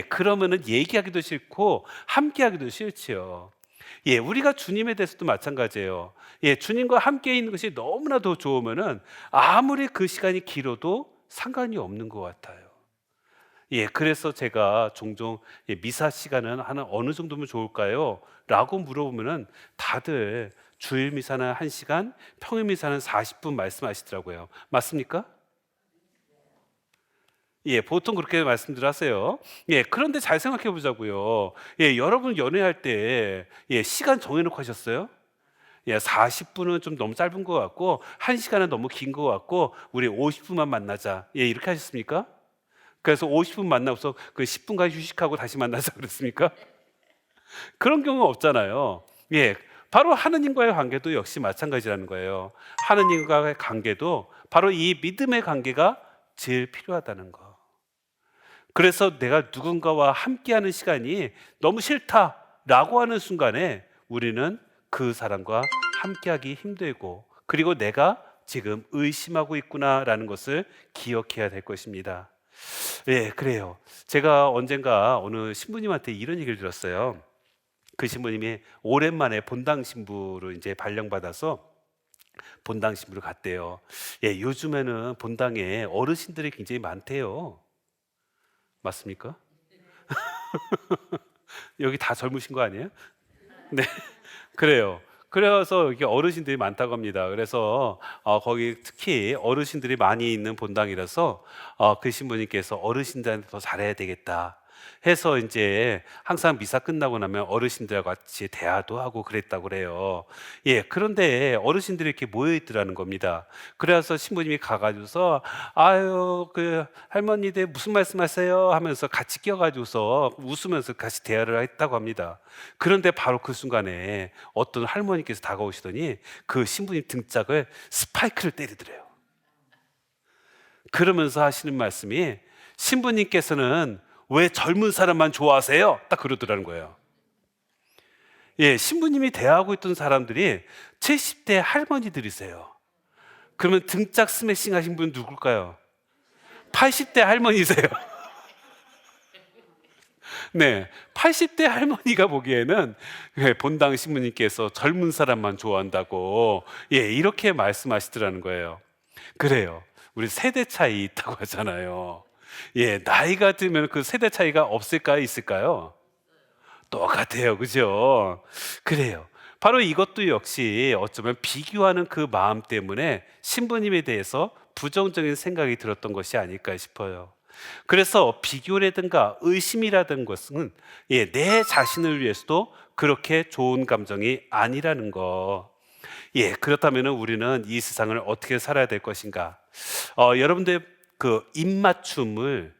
그러면은 얘기하기도 싫고 함께하기도 싫지요. 우리가 주님에 대해서도 마찬가지예요. 주님과 함께 있는 것이 너무나도 좋으면은 아무리 그 시간이 길어도 상관이 없는 것 같아요. 그래서 제가 종종 미사 시간은 한 어느 정도면 좋을까요? 라고 물어보면은 다들 주일 미사는 1시간, 평일 미사는 40분 말씀하시더라고요. 맞습니까? 보통 그렇게 말씀들 하세요. 그런데 잘 생각해 보자고요. 여러분 연애할 때 시간 정해놓고 하셨어요? 40분은 좀 너무 짧은 것 같고 1시간은 너무 긴 것 같고 우리 50분만 만나자. 이렇게 하셨습니까? 그래서 50분 만나고서 그 10분간 휴식하고 다시 만나자 그랬습니까? 그런 경우가 없잖아요. 바로 하느님과의 관계도 역시 마찬가지라는 거예요. 하느님과의 관계도 바로 이 믿음의 관계가 제일 필요하다는 거. 그래서 내가 누군가와 함께하는 시간이 너무 싫다라고 하는 순간에 우리는 그 사람과 함께하기 힘들고, 그리고 내가 지금 의심하고 있구나라는 것을 기억해야 될 것입니다. 그래요. 제가 언젠가 어느 신부님한테 이런 얘기를 들었어요. 그 신부님이 오랜만에 본당 신부로 이제 발령받아서 본당 신부를 갔대요. 요즘에는 본당에 어르신들이 굉장히 많대요. 맞습니까? 여기 다 젊으신 거 아니에요? 네, 그래요. 그래서 이게 어르신들이 많다고 합니다. 그래서 거기 특히 어르신들이 많이 있는 본당이라서 그 신부님께서 어르신들한테 더 잘해야 되겠다 해서 이제 항상 미사 끝나고 나면 어르신들과 같이 대화도 하고 그랬다고 그래요. 그런데 어르신들이 이렇게 모여 있더라는 겁니다. 그래서 신부님이 가가지고서 아유 그 할머니들 무슨 말씀하세요 하면서 같이 껴가지고서 웃으면서 같이 대화를 했다고 합니다. 그런데 바로 그 순간에 어떤 할머니께서 다가오시더니 그 신부님 등짝을 스파이크를 때리더래요. 그러면서 하시는 말씀이, 신부님께서는 왜 젊은 사람만 좋아하세요? 딱 그러더라는 거예요. 신부님이 대하고 있던 사람들이 70대 할머니들이세요. 그러면 등짝 스매싱 하신 분 누굴까요? 80대 할머니세요. 네, 80대 할머니가 보기에는 본당 신부님께서 젊은 사람만 좋아한다고 이렇게 말씀하시더라는 거예요. 그래요. 우리 세대 차이 있다고 하잖아요. 나이가 들면 그 세대 차이가 없을까요? 있을까요? 똑같아요. 그죠? 그래요. 바로 이것도 역시 어쩌면 비교하는 그 마음 때문에 신부님에 대해서 부정적인 생각이 들었던 것이 아닐까 싶어요. 그래서 비교라든가 의심이라든 것은 내 자신을 위해서도 그렇게 좋은 감정이 아니라는 거. 그렇다면 우리는 이 세상을 어떻게 살아야 될 것인가? 여러분들 그 입맞춤을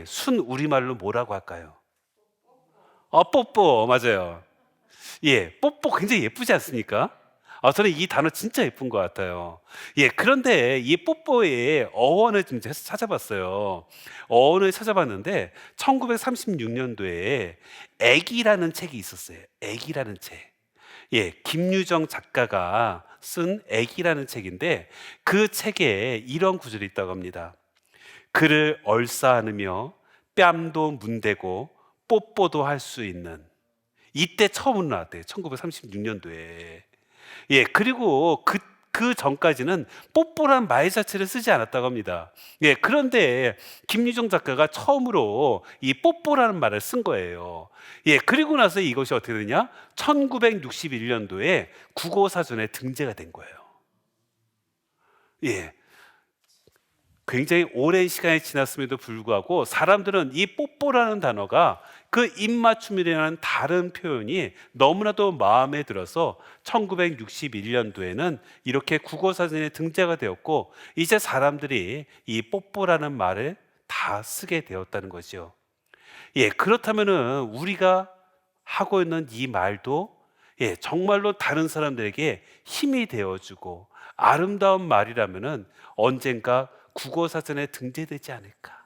순 우리말로 뭐라고 할까요? 뽀뽀 맞아요. 뽀뽀 굉장히 예쁘지 않습니까? 저는 이 단어 진짜 예쁜 것 같아요. 그런데 이 뽀뽀의 어원을 좀 찾아봤어요. 어원을 찾아봤는데 1936년도에 애기라는 책이 있었어요. 애기라는 책. 김유정 작가가 쓴 애기라는 책인데 그 책에 이런 구절이 있다고 합니다. 그를 얼싸안으며 뺨도 문대고 뽀뽀도 할 수 있는. 이때 처음 나왔대요. 1936년도에. 그리고 그 그 전까지는 뽀뽀란 말 자체를 쓰지 않았다고 합니다. 그런데 김유정 작가가 처음으로 이 뽀뽀라는 말을 쓴 거예요. 그리고 나서 이것이 어떻게 되냐? 1961년도에 국어사전에 등재가 된 거예요. 굉장히 오랜 시간이 지났음에도 불구하고 사람들은 이 뽀뽀라는 단어가 그 입맞춤이라는 다른 표현이 너무나도 마음에 들어서 1961년도에는 이렇게 국어사전에 등재가 되었고, 이제 사람들이 이 뽀뽀라는 말을 다 쓰게 되었다는 거죠. 그렇다면은 우리가 하고 있는 이 말도 정말로 다른 사람들에게 힘이 되어주고 아름다운 말이라면은 언젠가 국어사전에 등재되지 않을까.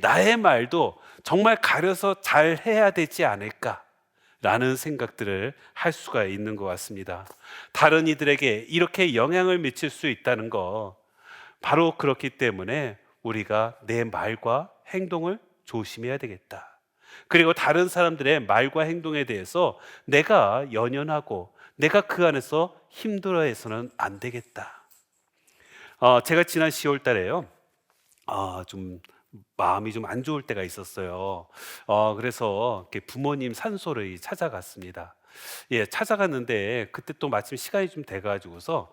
나의 말도 정말 가려서 잘 해야 되지 않을까 라는 생각들을 할 수가 있는 것 같습니다. 다른 이들에게 이렇게 영향을 미칠 수 있다는 거, 바로 그렇기 때문에 우리가 내 말과 행동을 조심해야 되겠다. 그리고 다른 사람들의 말과 행동에 대해서 내가 연연하고 내가 그 안에서 힘들어해서는 안 되겠다. 제가 지난 10월 달에요. 좀 마음이 좀 안 좋을 때가 있었어요. 그래서 이렇게 부모님 산소를 찾아갔습니다. 찾아갔는데 그때 또 마침 시간이 좀 돼가지고서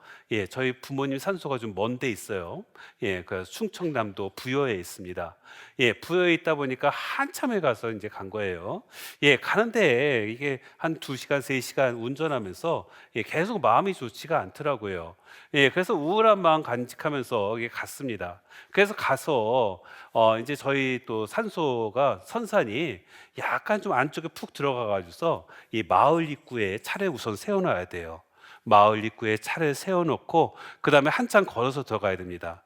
저희 부모님 산소가 좀 먼 데 있어요. 그 충청남도 부여에 있습니다. 부여에 있다 보니까 한참에 가서 이제 간 거예요. 가는데 이게 한 2시간, 3시간 운전하면서 계속 마음이 좋지가 않더라고요. 그래서 우울한 마음 간직하면서 갔습니다. 그래서 가서 이제 저희 또 산소가 선산이 약간 좀 안쪽에 푹 들어가 가지고서 이 마을 입구에 차를 우선 세워놔야 돼요. 마을 입구에 차를 세워놓고 그 다음에 한참 걸어서 들어가야 됩니다.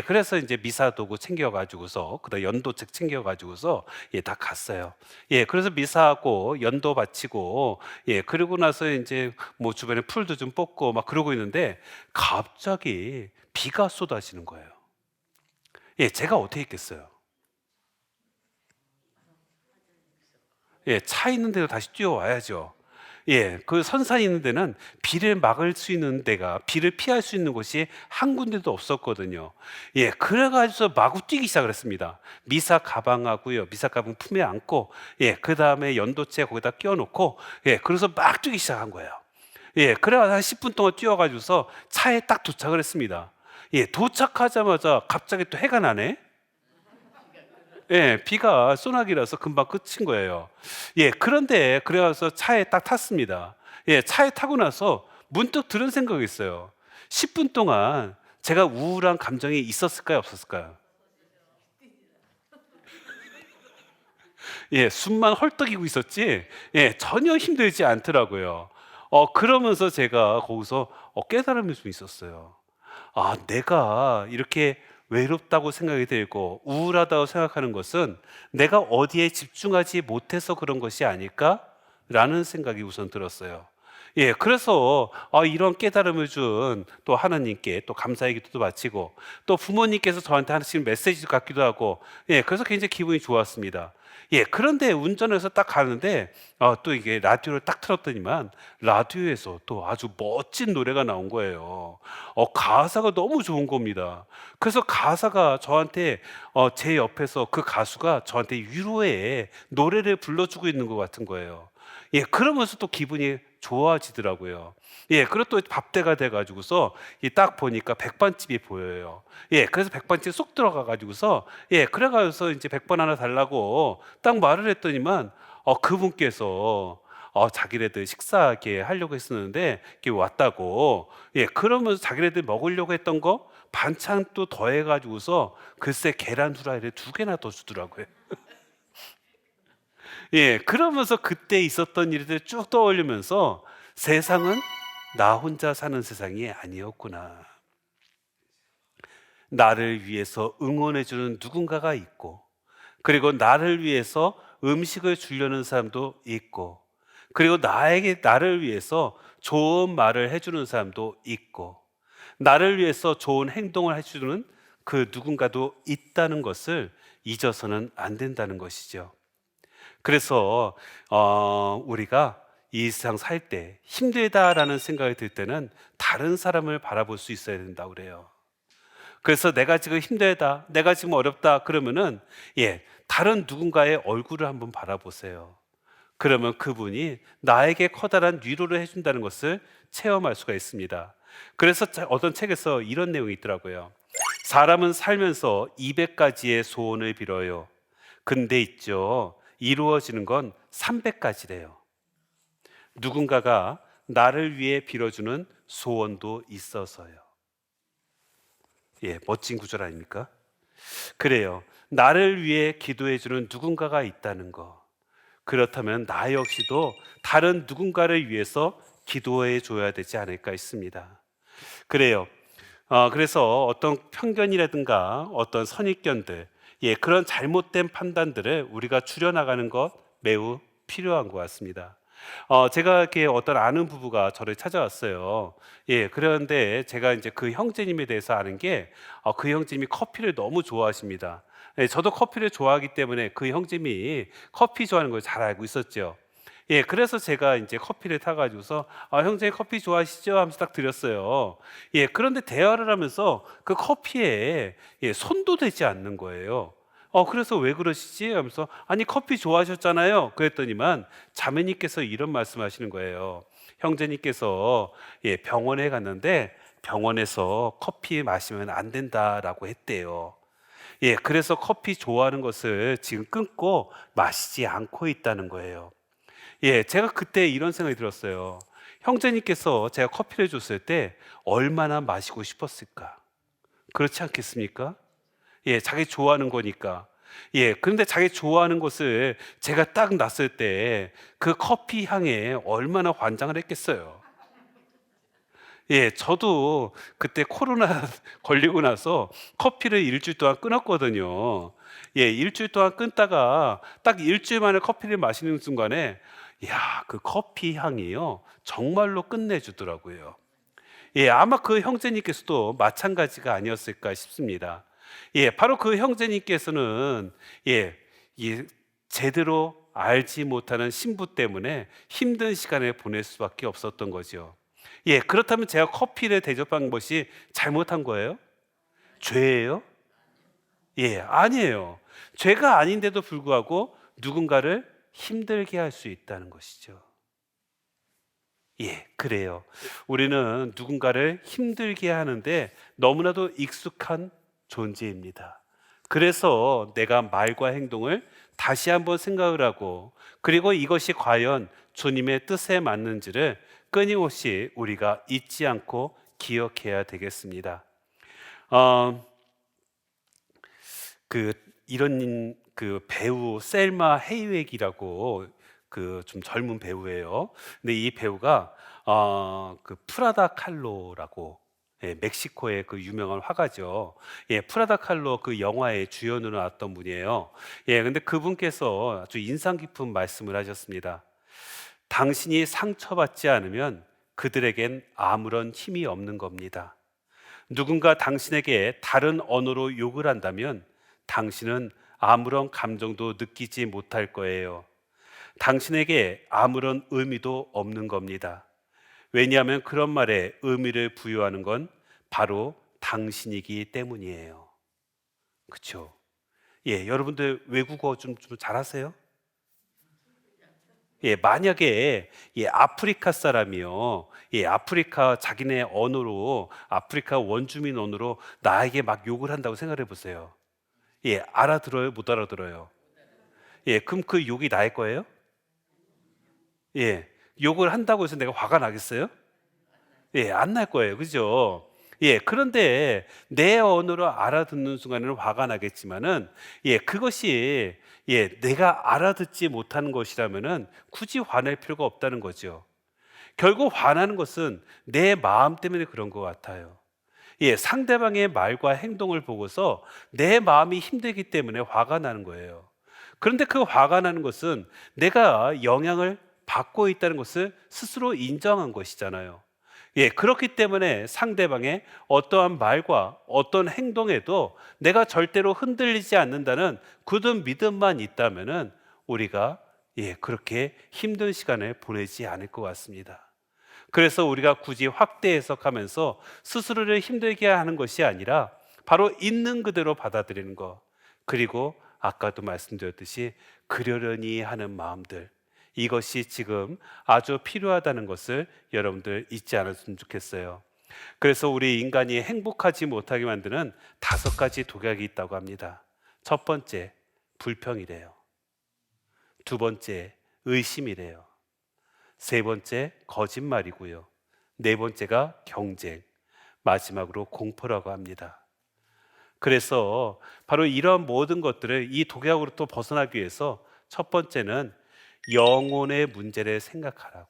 그래서 이제 미사 도구 챙겨가지고서 그다음 연도책 챙겨가지고서 다 갔어요. 그래서 미사하고 연도 바치고 그리고 나서 이제 뭐 주변에 풀도 좀 뽑고 막 그러고 있는데 갑자기 비가 쏟아지는 거예요. 제가 어떻게 했겠어요? 차 있는 데로 다시 뛰어와야죠. 그 선산이 있는 데는 비를 막을 수 있는 데가, 비를 피할 수 있는 곳이 한 군데도 없었거든요. 그래가지고 마구 뛰기 시작을 했습니다. 미사 가방하고요, 미사 가방 품에 안고, 그 다음에 연도체 거기다 끼워놓고, 그래서 막 뛰기 시작한 거예요. 그래가지고 한 10분 동안 뛰어가지고서 차에 딱 도착을 했습니다. 도착하자마자 갑자기 또 해가 나네. 비가 소나기라서 금방 그친 거예요. 그런데 그래서 차에 딱 탔습니다. 차에 타고 나서 문득 들은 생각이 있어요. 10분 동안 제가 우울한 감정이 있었을까요, 없었을까요? 숨만 헐떡이고 있었지, 전혀 힘들지 않더라고요. 그러면서 제가 거기서 깨달음이 좀 있었어요. 내가 이렇게 외롭다고 생각이 들고 우울하다고 생각하는 것은 내가 어디에 집중하지 못해서 그런 것이 아닐까라는 생각이 우선 들었어요. 그래서 이런 깨달음을 준 또 하나님께 또 감사의 기도도 바치고 또 부모님께서 저한테 하나씩 메시지도 갖기도 하고 그래서 굉장히 기분이 좋았습니다. 그런데 운전해서 딱 가는데 또 이게 라디오를 딱 틀었더니만 라디오에서 또 아주 멋진 노래가 나온 거예요. 가사가 너무 좋은 겁니다. 그래서 가사가 저한테 제 옆에서 그 가수가 저한테 위로의 노래를 불러주고 있는 것 같은 거예요. 그러면서 또 기분이 좋아지더라고요. 그리고 또 밥때가 돼가지고서 딱 보니까 백반집이 보여요. 그래서 백반집 쏙 들어가가지고서 그래가지고서 이제 백반 하나 달라고 딱 말을 했더니만 그분께서 자기네들 식사하게 하려고 했었는데 이렇게 왔다고. 그러면서 자기네들 먹으려고 했던 거 반찬 또 더해가지고서 글쎄 계란 후라이를 2개나 더 주더라고요. 그러면서 그때 있었던 일들 쭉 떠올리면서 세상은 나 혼자 사는 세상이 아니었구나. 나를 위해서 응원해주는 누군가가 있고, 그리고 나를 위해서 음식을 주려는 사람도 있고, 그리고 나를 위해서 좋은 말을 해주는 사람도 있고, 나를 위해서 좋은 행동을 해주는 그 누군가도 있다는 것을 잊어서는 안 된다는 것이죠. 그래서 우리가 이 세상 살 때 힘들다라는 생각이 들 때는 다른 사람을 바라볼 수 있어야 된다고 그래요. 그래서 내가 지금 힘들다, 내가 지금 어렵다 그러면은 다른 누군가의 얼굴을 한번 바라보세요. 그러면 그분이 나에게 커다란 위로를 해준다는 것을 체험할 수가 있습니다. 그래서 어떤 책에서 이런 내용이 있더라고요. 사람은 살면서 200가지의 소원을 빌어요. 근데 있죠, 이루어지는 건 300가지래요. 누군가가 나를 위해 빌어주는 소원도 있어서요. 멋진 구절 아닙니까? 그래요. 나를 위해 기도해주는 누군가가 있다는 거. 그렇다면 나 역시도 다른 누군가를 위해서 기도해 줘야 되지 않을까 싶습니다. 그래요. 그래서 어떤 편견이라든가 어떤 선입견들, 그런 잘못된 판단들을 우리가 줄여나가는 것 매우 필요한 것 같습니다. 제가 이렇게 어떤 아는 부부가 저를 찾아왔어요. 그런데 제가 이제 그 형제님에 대해서 아는 게, 그 형제님이 커피를 너무 좋아하십니다. 저도 커피를 좋아하기 때문에 그 형제님이 커피 좋아하는 걸 잘 알고 있었죠. 그래서 제가 이제 커피를 타가지고서 형제님 커피 좋아하시죠? 하면서 딱 드렸어요. 그런데 대화를 하면서 그 커피에 손도 대지 않는 거예요. 그래서 왜 그러시지? 하면서 아니 커피 좋아하셨잖아요. 그랬더니만 자매님께서 이런 말씀하시는 거예요. 형제님께서 병원에 갔는데 병원에서 커피 마시면 안 된다라고 했대요. 그래서 커피 좋아하는 것을 지금 끊고 마시지 않고 있다는 거예요. 제가 그때 이런 생각이 들었어요. 형제님께서 제가 커피를 줬을 때 얼마나 마시고 싶었을까? 그렇지 않겠습니까? 자기 좋아하는 거니까. 그런데 자기 좋아하는 것을 제가 딱 놨을 때 그 커피 향에 얼마나 환장을 했겠어요. 저도 그때 코로나 걸리고 나서 커피를 일주일 동안 끊었거든요. 일주일 동안 끊다가 딱 일주일 만에 커피를 마시는 순간에 그 커피 향이요 정말로 끝내주더라고요. 아마 그 형제님께서도 마찬가지가 아니었을까 싶습니다. 바로 그 형제님께서는 제대로 알지 못하는 신부 때문에 힘든 시간을 보낼 수밖에 없었던 거죠. 그렇다면 제가 커피를 대접한 것이 잘못한 거예요? 죄예요? 아니에요. 죄가 아닌데도 불구하고 누군가를 힘들게 할 수 있다는 것이죠. 그래요. 우리는 누군가를 힘들게 하는데 너무나도 익숙한 존재입니다. 그래서 내가 말과 행동을 다시 한번 생각을 하고, 그리고 이것이 과연 주님의 뜻에 맞는지를 끊임없이 우리가 잊지 않고 기억해야 되겠습니다. 이런 배우 셀마 헤이웩이라고 좀 젊은 배우예요. 근데 이 배우가 프라다 칼로라고, 멕시코의 그 유명한 화가죠. 프라다 칼로 그 영화의 주연으로 나왔던 분이에요. 근데 그분께서 아주 인상 깊은 말씀을 하셨습니다. 당신이 상처받지 않으면 그들에겐 아무런 힘이 없는 겁니다. 누군가 당신에게 다른 언어로 욕을 한다면 당신은 아무런 감정도 느끼지 못할 거예요. 당신에게 아무런 의미도 없는 겁니다. 왜냐하면 그런 말에 의미를 부여하는 건 바로 당신이기 때문이에요. 그렇죠? 여러분들 외국어 좀 잘하세요? 만약에 아프리카 사람이요, 아프리카 자기네 언어로, 아프리카 원주민 언어로 나에게 막 욕을 한다고 생각해 보세요. 알아들어요? 못 알아들어요? 그럼 그 욕이 나일 거예요? 욕을 한다고 해서 내가 화가 나겠어요? 안 날 거예요. 그죠? 그런데 내 언어로 알아듣는 순간에는 화가 나겠지만은, 그것이 내가 알아듣지 못하는 것이라면은 굳이 화낼 필요가 없다는 거죠. 결국 화나는 것은 내 마음 때문에 그런 것 같아요. 상대방의 말과 행동을 보고서 내 마음이 힘들기 때문에 화가 나는 거예요. 그런데 그 화가 나는 것은 내가 영향을 받고 있다는 것을 스스로 인정한 것이잖아요. 그렇기 때문에 상대방의 어떠한 말과 어떤 행동에도 내가 절대로 흔들리지 않는다는 굳은 믿음만 있다면은 우리가 그렇게 힘든 시간을 보내지 않을 것 같습니다. 그래서 우리가 굳이 확대 해석하면서 스스로를 힘들게 하는 것이 아니라 바로 있는 그대로 받아들이는 것, 그리고 아까도 말씀드렸듯이 그러려니 하는 마음들, 이것이 지금 아주 필요하다는 것을 여러분들 잊지 않았으면 좋겠어요. 그래서 우리 인간이 행복하지 못하게 만드는 5가지 독약이 있다고 합니다. 첫 번째, 불평이래요. 두 번째, 의심이래요. 세 번째, 거짓말이고요. 네 번째가 경쟁, 마지막으로 공포라고 합니다. 그래서 바로 이런 모든 것들을 이 독약으로부터 벗어나기 위해서 첫 번째는 영혼의 문제를 생각하라고.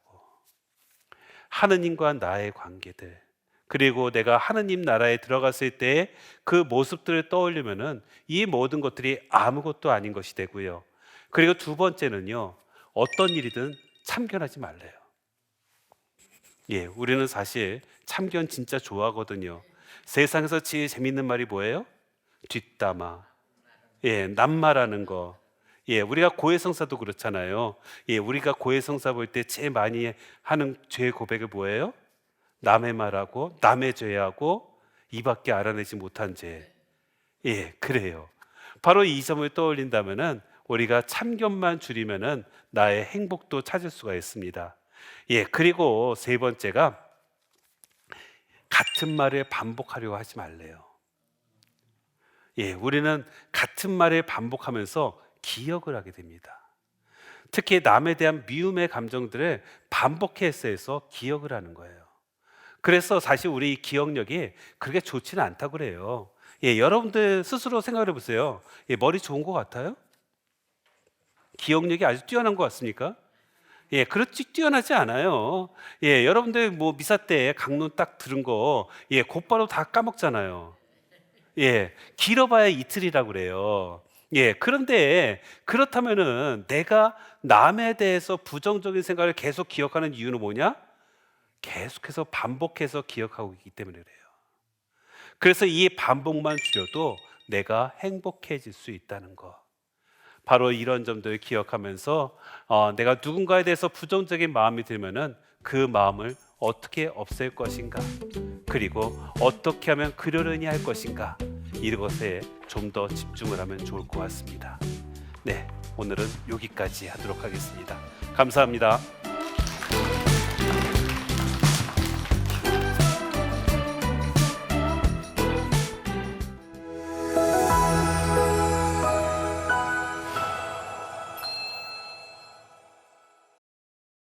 하느님과 나의 관계들, 그리고 내가 하느님 나라에 들어갔을 때 그 모습들을 떠올리면은 이 모든 것들이 아무것도 아닌 것이 되고요. 그리고 두 번째는요, 어떤 일이든 참견하지 말래요. 우리는 사실 참견 진짜 좋아하거든요. 세상에서 제일 재밌는 말이 뭐예요? 뒷담화. 낱말하는 거. 우리가 고해성사도 그렇잖아요. 우리가 고해성사 볼 때 제일 많이 하는 죄 고백이 뭐예요? 남의 말하고 남의 죄하고 이밖에 알아내지 못한 죄. 그래요. 바로 이 점을 떠올린다면은 우리가 참견만 줄이면은 나의 행복도 찾을 수가 있습니다. 그리고 세 번째가 같은 말을 반복하려고 하지 말래요. 우리는 같은 말을 반복하면서 기억을 하게 됩니다. 특히 남에 대한 미움의 감정들을 반복해서 해서 기억을 하는 거예요. 그래서 사실 우리 기억력이 그렇게 좋지는 않다고 그래요. 여러분들 스스로 생각해 보세요. 머리 좋은 것 같아요? 기억력이 아주 뛰어난 것 같습니까? 그렇지 뛰어나지 않아요. 여러분들 뭐 미사 때 강론 딱 들은 거 곧바로 다 까먹잖아요. 길어봐야 이틀이라고 그래요. 그런데 그렇다면은 내가 남에 대해서 부정적인 생각을 계속 기억하는 이유는 뭐냐? 계속해서 반복해서 기억하고 있기 때문에 그래요. 그래서 이 반복만 줄여도 내가 행복해질 수 있다는 거. 바로 이런 점들을 기억하면서 내가 누군가에 대해서 부정적인 마음이 들면은 그 마음을 어떻게 없앨 것인가, 그리고 어떻게 하면 그러려니 할 것인가, 이것에 좀 더 집중을 하면 좋을 것 같습니다. 오늘은 여기까지 하도록 하겠습니다. 감사합니다.